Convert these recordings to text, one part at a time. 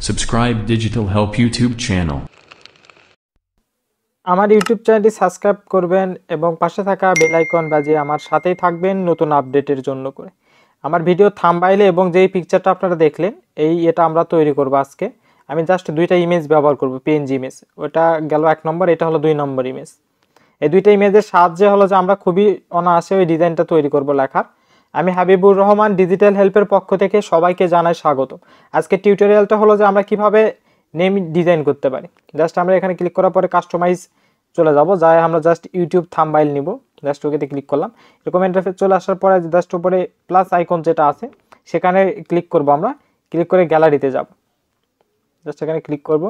Subscribe Digital Help YouTube channel. আমার YouTube চ্যানেলটি subscribe করবেন এবং পাশে থাকা বেল আইকন বাজিয়ে আমার সাথেই থাকবেন নতুন আপডেটের জন্য করে। আমার ভিডিও থাম্বনেইলে এবং যেই পিকচারটা আপনারা দেখলেন এটা আমরা তৈরি করব আজকে। আমি জাস্ট দুইটা ইমেজ ব্যবহার করব, পিএনজি ইমেজ। ওটা গেল 1 নম্বর, এটা হলো 2 নম্বর ইমেজ। এই দুইটা ইমেজের সাহায্যে হলো যে আমরা খুবই অনায়াসে ওই ডিজাইনটা তৈরি করব লেখার। আমি হাবিবুর রহমান ডিজিটাল হেল্পের পক্ষ থেকে সবাইকে জানাই স্বাগত। আজকে টিউটোরিয়ালটা হলো যে আমরা কিভাবে নেম ডিজাইন করতে পারি। জাস্ট আমরা এখানে ক্লিক করার পরে কাস্টমাইজ চলে যাব, যাই আমরা জাস্ট ইউটিউব থাম্বনেইল নিব, জাস্ট ওকেতে ক্লিক করলাম। এরকম ইন্টারফেস চলে আসার পরে জাস্ট উপরে প্লাস আইকন যেটা আছে সেখানে ক্লিক করব। আমরা ক্লিক করে গ্যালারিতে যাব, জাস্ট এখানে ক্লিক করব,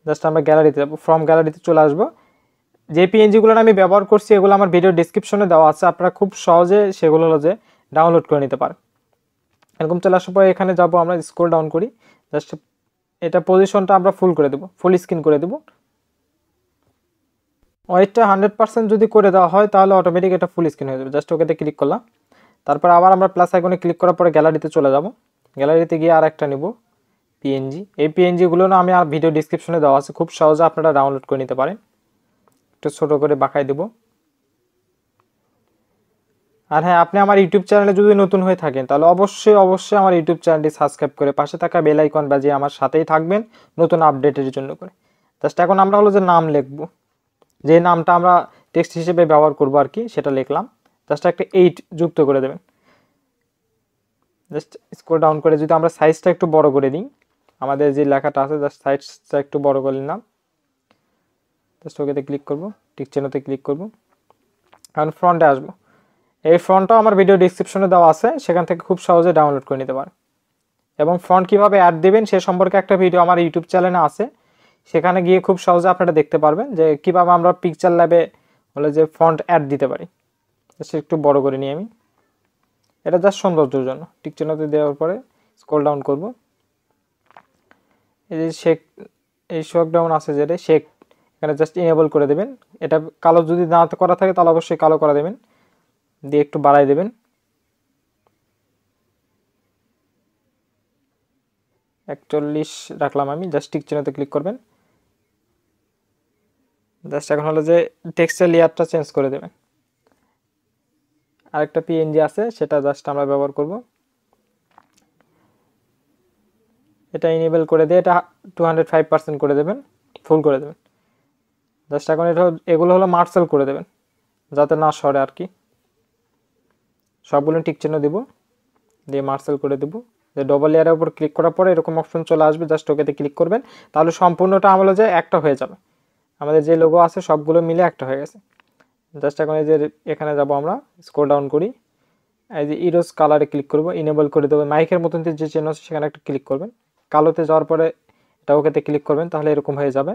জাস্ট আমরা গ্যালারিতে যাব, ফ্রম গ্যালারিতে চলে আসব। যে পিএনজিগুলো আমি ব্যবহার করছি এগুলো আমার ভিডিও ডেসক্রিপশনে দেওয়া আছে, আপনারা খুব সহজে সেগুলো হলো যে ডাউনলোড করে নিতে পারেন। এরকম চলে আসার পরে এখানে যাব, আমরা স্ক্রল ডাউন করি, জাস্ট এটা পজিশনটা আমরা ফুল করে দেব, ফুল স্ক্রিন করে দেব। ওয়েটটা 100% যদি করে দেওয়া হয় তাহলে অটোমেটিক এটা ফুল স্ক্রিন হয়ে যাবে। জাস্ট ওকেতে ক্লিক করলাম, তারপর আবার আমরা প্লাস আইকনে ক্লিক করার পরে গ্যালারিতে চলে যাব। গ্যালারিতে গিয়ে আর একটা নেব পিএনজি। এই পিএনজিগুলো না আমি আর ভিডিও ডেসক্রিপশনে দেওয়া আছে, খুব সহজে আপনারা ডাউনলোড করে নিতে পারেন। একটু ছোট করে বাঁকাই দেব। আর হ্যাঁ, আপনি আমার ইউটিউব চ্যানেলে যদি নতুন হয়ে থাকেন তাহলে অবশ্যই আমার ইউটিউব চ্যানেলটি সাবস্ক্রাইব করে পাশে থাকা বেল আইকন বাজিয়ে আমার সাথেই থাকবেন নতুন আপডেটের জন্য করে। জাস্ট এখন আমরা হলো যে নাম লিখব, যে নামটা আমরা টেক্সট হিসেবে ব্যবহার করব আর কি, সেটা লিখলাম। জাস্ট একটা 8 যুক্ত করে দেবেন। জাস্ট স্ক্রল ডাউন করে যদি আমরা সাইজটা একটু বড় করে দিই, আমাদের যে লেখাটা আছে জাস্ট সাইজটা একটু বড় করে নিলাম। জাস্ট ওকেতে ক্লিক করব, টিক চিহ্নতে ক্লিক করব। এখন ফ্রন্টে আসবো। এই ফ্রন্টটাও আমার ভিডিও ডেসক্রিপশনে দেওয়া আছে, সেখান থেকে খুব সহজে ডাউনলোড করে নিতে পারেন। এবং ফ্রন্ট কিভাবে অ্যাড দিবেন সে সম্পর্কে একটা ভিডিও আমার ইউটিউব চ্যানেলে আছে, সেখানে গিয়ে খুব সহজে আপনারা দেখতে পারবেন যে কিভাবে আমরা পিকচার ল্যাবে হলে যে ফন্ট অ্যাড দিতে পারি। জাস্ট একটু বড় করে নিই আমি, এটা জাস্ট সৌন্দর্যের জন্য। টিক চিহ্নতে দেওয়ার পরে স্ক্রল ডাউন করব। এই যে শেক, এই শক ডাউন আছে যেটা শেক, এখানে জাস্ট ইনেবল করে দেবেন। এটা কালো যদি না করা থাকে তাহলে অবশ্যই কালো করে দেবেন, দিয়ে একটু বাড়াই দেবেন। 41 রাখলাম আমি। জাস্ট টিক চিহ্নতে ক্লিক করবেন। জাস্ট এখন হলো যে টেক্সটের লেয়ারটা চেঞ্জ করে দেবেন। আরেকটা পিএনজি আছে সেটা জাস্ট আমরা ব্যবহার করব। এটা ইনেবল করে দিয়ে এটা 205% করে দেবেন, ফুল করে দেবেন। জাস্ট এখন এগুলো হলো মার্সেল করে দেবেন যাতে না সরে আর কি। সবগুলো টিক চিহ্ন দিব, দিয়ে মার্সেল করে দেব। যে ডবল লেয়ারের উপর ক্লিক করার পরে এরকম অপশন চলে আসবে, জাস্ট ওকেতে ক্লিক করবেন, তাহলে সম্পূর্ণটা আমলে যে একটা হয়ে যাবে। আমাদের যে লোগো আছে সবগুলো মিলে একটা হয়ে গেছে। জাস্ট এখন এই যে এখানে যাব, আমরা স্ক্রল ডাউন করি, এই যে ইরোজ কালারে ক্লিক করব, ইনেবল করে দেবো। মাইকের মতন যে চিহ্ন আছে সেখানে একটা ক্লিক করবেন, কালোতে যাওয়ার পরে এটা ওকেতে ক্লিক করবেন, তাহলে এরকম হয়ে যাবে।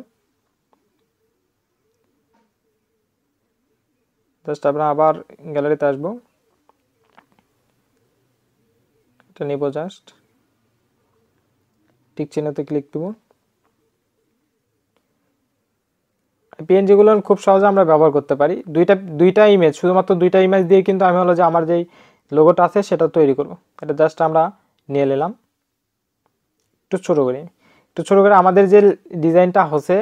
জাস্ট আমরা আবার গ্যালারিতে আসবো, এটা নিব, জাস্ট টিক চিহ্নতে ক্লিক দেবো। পিএনজিগুলো খুব সহজে আমরা ব্যবহার করতে পারি। দুইটা ইমেজ, শুধুমাত্র দুইটা ইমেজ দিয়ে কিন্তু আমি হলো যে আমার যেই লোগোটা আছে সেটা তৈরি করব। এটা জাস্ট আমরা নিয়ে নিলাম, একটু ছোট করে আমাদের যে ডিজাইনটা হচ্ছে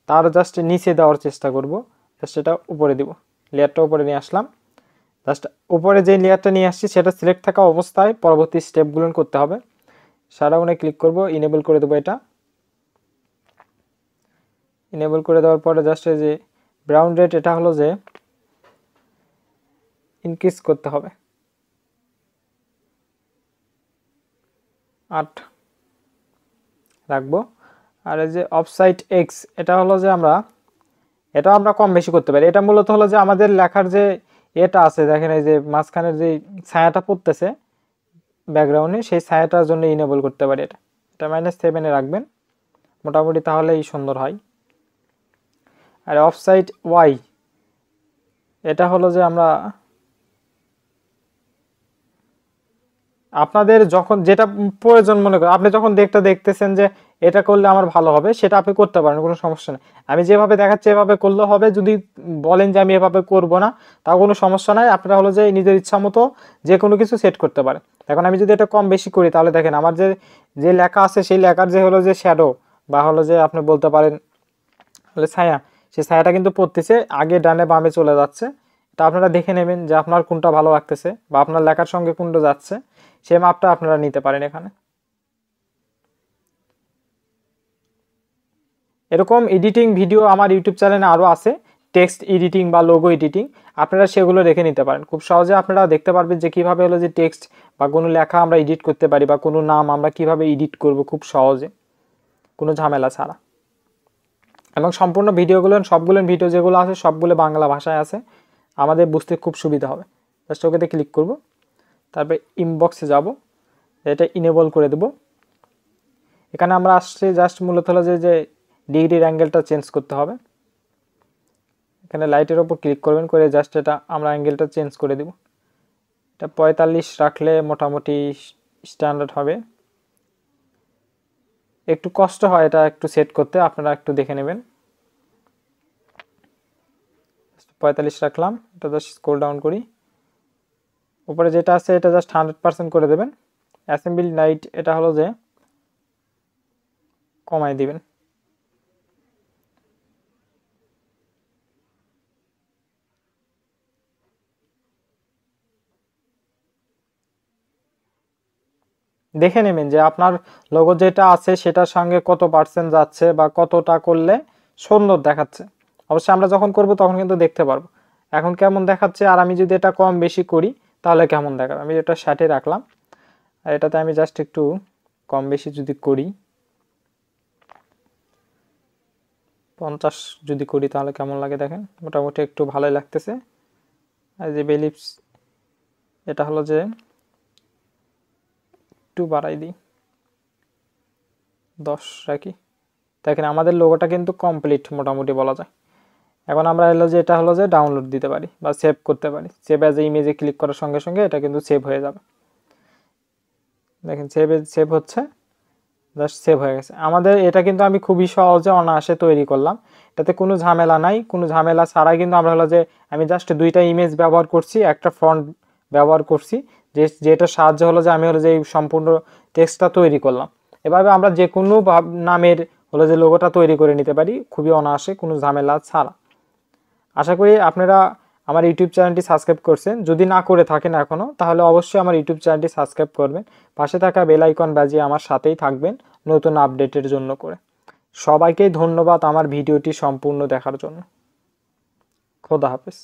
তার জাস্ট নিচে দেওয়ার চেষ্টা করব। জাস্ট এটা উপরে দিব, লেয়ারটা উপরে নিয়ে আসলাম। জাস্ট উপরে যে লেয়ারটা নিয়ে আসছি সেটা সিলেক্ট থাকা অবস্থায় পরবর্তী স্টেপগুলো করতে হবে। শাডাউনে ক্লিক করব, ইনেবল করে দেবো। এটা ইনেবল করে দেওয়ার পরে জাস্ট এই যে ব্রাউন রেড, এটা হলো যে ইনক্রিজ করতে হবে 8 রাখবো। আর এই যে অফসাইড এক্স, এটা হলো যে এটা আমরা কম বেশি করতে পারি। এটা মূলত হলো যে আমাদের লেখার যে এটা আছে, দেখেন এই যে মাঝখানের যে ছায়াটা পড়তেছে ব্যাকগ্রাউন্ডে, সেই ছায়াটার জন্য ইনেবল করতে পারি। এটা -7 রাখবেন মোটামুটি, তাহলেই সুন্দর হয়। আর অফসাইড ওয়াই, এটা হলো যে আমরা আপনাদের যখন যেটা প্রয়োজন মনে করেন, আপনি যখন দেখতেছেন যে এটা করলে আমার ভালো হবে, সেটা আপনি করতে পারেন, কোনো সমস্যা নেই। আমি যেভাবে দেখাচ্ছি এভাবে করলে হবে। যদি বলেন যে আমি এভাবে করব না, তাও কোনো সমস্যা নাই। আপনারা হলো যে নিজের ইচ্ছা মতো যে কোনো কিছু সেট করতে পারেন। এখন আমি যদি এটা কম বেশি করি, তাহলে দেখেন আমার যে যে লেখা আছে সেই লেখার যে হলো যে শ্যাডো বা হলো যে আপনি বলতে পারেন হলো ছায়া, সেই ছায়াটা কিন্তু পড়তেছে আগে ডানে বামে চলে যাচ্ছে। তা আপনারা দেখে নেবেন যে আপনার কোনটা ভালো লাগতেছে বা আপনার লেখার সঙ্গে কোনটা যাচ্ছে, সেই মাপটা আপনারা নিতে পারেন এখানে। এরকম এডিটিং ভিডিও আমার ইউটিউব চ্যানেলে আরও আছে, টেক্সট এডিটিং বা লোগো এডিটিং, আপনারা সেগুলো রেখে নিতে পারেন। খুব সহজে আপনারা দেখতে পারবেন যে কীভাবে হলো যে টেক্সট বা কোনো লেখা আমরা এডিট করতে পারি বা কোনো নাম আমরা কিভাবে এডিট করব খুব সহজে, কোনো ঝামেলা ছাড়া। এবং সম্পূর্ণ ভিডিওগুলো সবগুলো ভিডিও যেগুলো আছে সবগুলো বাংলা ভাষায় আছে, আমাদের বুঝতে খুব সুবিধা হবে। জাস্ট ওকেতে ক্লিক করব, তারপরে ইনবক্সে যাব, এটা ইনেবল করে দেব। এখানে আমরা আসছি জাস্ট মূলত হলো যে ডিগ্রির অ্যাঙ্গেলটা চেঞ্জ করতে হবে। এখানে লাইটের ওপর ক্লিক করবেন, করে জাস্ট এটা আমরা অ্যাঙ্গেলটা চেঞ্জ করে দেব। এটা 45 রাখলে মোটামুটি স্ট্যান্ডার্ড হবে। একটু কষ্ট হয় এটা একটু সেট করতে, আপনারা একটু দেখে নেবেন। 45 রাখলাম, এটা জাস্ট স্ক্রল ডাউন করি, উপরে যেটা আছে এটা জাস্ট 100% করে দেবেন। অ্যাসেম্বলি লাইট এটা হলো যে কমাই দিবেন। দেখে নেবেন যে আপনার লোগো যেটা আছে সেটার সঙ্গে কত পার্সেন্ট যাচ্ছে বা কতটা করলে সুন্দর দেখাচ্ছে। অবশ্যই আমরা যখন করব তখন কিন্তু দেখতে পারবো এখন কেমন দেখাচ্ছে। আর আমি যদি এটা কম বেশি করি তাহলে কেমন দেখাবে। আমি এটা 60 রাখলাম, আর এটাতে আমি জাস্ট একটু কম বেশি যদি করি, 50 যদি করি তাহলে কেমন লাগে দেখেন, মোটামুটি একটু ভালোই লাগতেছে। আর যে বেলিপস এটা হলো যে একটু বাড়াই দিই, 10 রাখি। দেখেন আমাদের লোগোটা কিন্তু কমপ্লিট মোটামুটি বলা যায়। এখন আমরা হলো যে এটা হলো যে ডাউনলোড দিতে পারি বা সেভ করতে পারি। সেভ অ্যাজ এ ইমেজে ক্লিক করার সঙ্গে সঙ্গে এটা কিন্তু সেভ হয়ে যাবে। দেখেন সেভ হচ্ছে, জাস্ট সেভ হয়ে গেছে আমাদের। এটা কিন্তু আমি খুবই সহজে অনায়াসে তৈরি করলাম, এটাতে কোনো ঝামেলা নাই। কোনো ঝামেলা ছাড়াই কিন্তু আমরা হলো যে আমি জাস্ট দুইটা ইমেজ ব্যবহার করছি, একটা ফন্ট ব্যবহার করছি, যেটার সাহায্যে হলো যে আমি হলো যে এই সম্পূর্ণ টেক্সটটা তৈরি করলাম। এভাবে আমরা যে কোনো নামের হলো যে লোগোটা তৈরি করে নিতে পারি খুবই অনায়াসে, কোনো ঝামেলা ছাড়া। আশা করি আপনারা আমার ইউটিউব চ্যানেলটি সাবস্ক্রাইব করছেন। যদি না করে থাকেন এখনও, তাহলে অবশ্যই আমার ইউটিউব চ্যানেলটি সাবস্ক্রাইব করবেন, পাশে থাকা বেল আইকন বাজিয়ে আমার সাথেই থাকবেন নতুন আপডেটের জন্য করে। সবাইকে ধন্যবাদ আমার ভিডিওটি সম্পূর্ণ দেখার জন্য। খোদা হাফেজ।